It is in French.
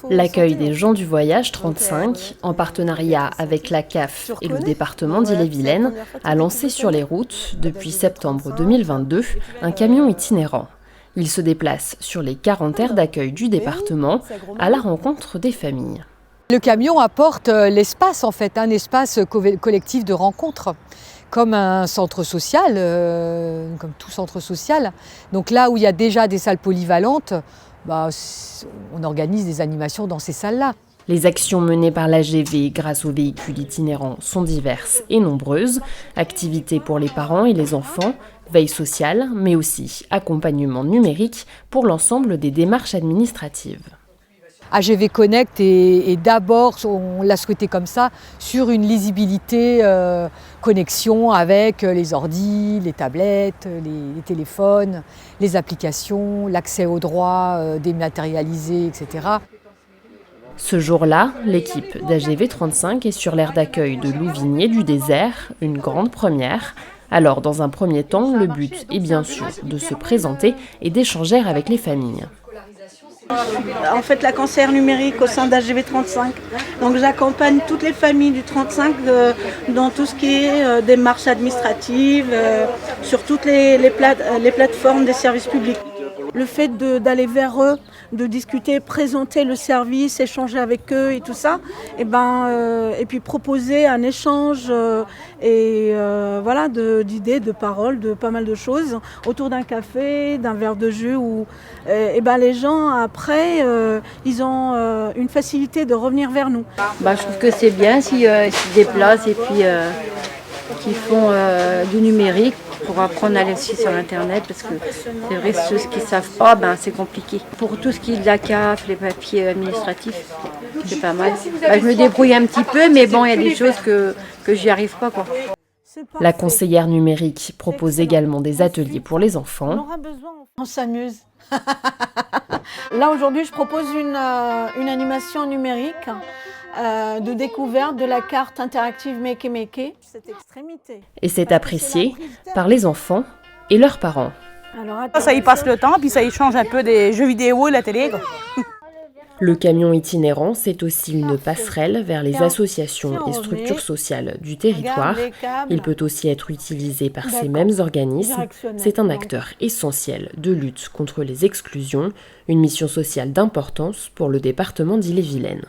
L'accueil des gens du voyage 35, en partenariat avec la CAF et le département d'Ille-et-Vilaine, a lancé sur les routes, depuis septembre 2022, un camion itinérant. Il se déplace sur les 40 aires d'accueil du département à la rencontre des familles. Le camion apporte l'espace en fait, un espace collectif de rencontre, comme un centre social, comme tout centre social. Donc là où il y a déjà des salles polyvalentes, on organise des animations dans ces salles-là. Les actions menées par l'AGV grâce aux véhicules itinérants sont diverses et nombreuses. Activités pour les parents et les enfants, veille sociale, mais aussi accompagnement numérique pour l'ensemble des démarches administratives. AGV Connect est d'abord, on l'a souhaité comme ça, sur une lisibilité connexion avec les ordis, les tablettes, les téléphones, les applications, l'accès aux droits dématérialisés, etc. Ce jour-là, l'équipe d'AGV 35 est sur l'aire d'accueil de Louvigné du Désert, une grande première. Alors, dans un premier temps, le but est bien sûr de se présenter et d'échanger avec les familles. En fait, la conseillère numérique au sein d'AGV 35. Donc j'accompagne toutes les familles du 35 dans tout ce qui est démarches administratives, sur toutes les plateformes des services publics. Le fait d'aller vers eux, de discuter, présenter le service, échanger avec eux et tout ça, et puis proposer un échange d'idées, de paroles, de pas mal de choses autour d'un café, d'un verre de jus où les gens après ils ont une facilité de revenir vers nous. Je trouve que c'est bien s'ils se déplacent et puis qu'ils font du numérique pour apprendre à aller aussi sur internet, parce que c'est vrai, ceux qui ne savent pas, c'est compliqué. Pour tout ce qui est de la CAF, les papiers administratifs, c'est pas mal. Je me débrouille un petit peu, mais bon, il y a des choses que j'y arrive pas, quoi. La conseillère numérique propose également des ateliers pour les enfants. On s'amuse. Là aujourd'hui, je propose une animation numérique de découverte de la carte interactive Make Make. Et c'est apprécié par les enfants et leurs parents. Ça y passe le temps, puis ça y change un peu des jeux vidéo et la télé. Le camion itinérant, c'est aussi une passerelle vers les associations et structures sociales du territoire. Il peut aussi être utilisé par ces mêmes organismes. C'est un acteur essentiel de lutte contre les exclusions, une mission sociale d'importance pour le département d'Ille-et-Vilaine.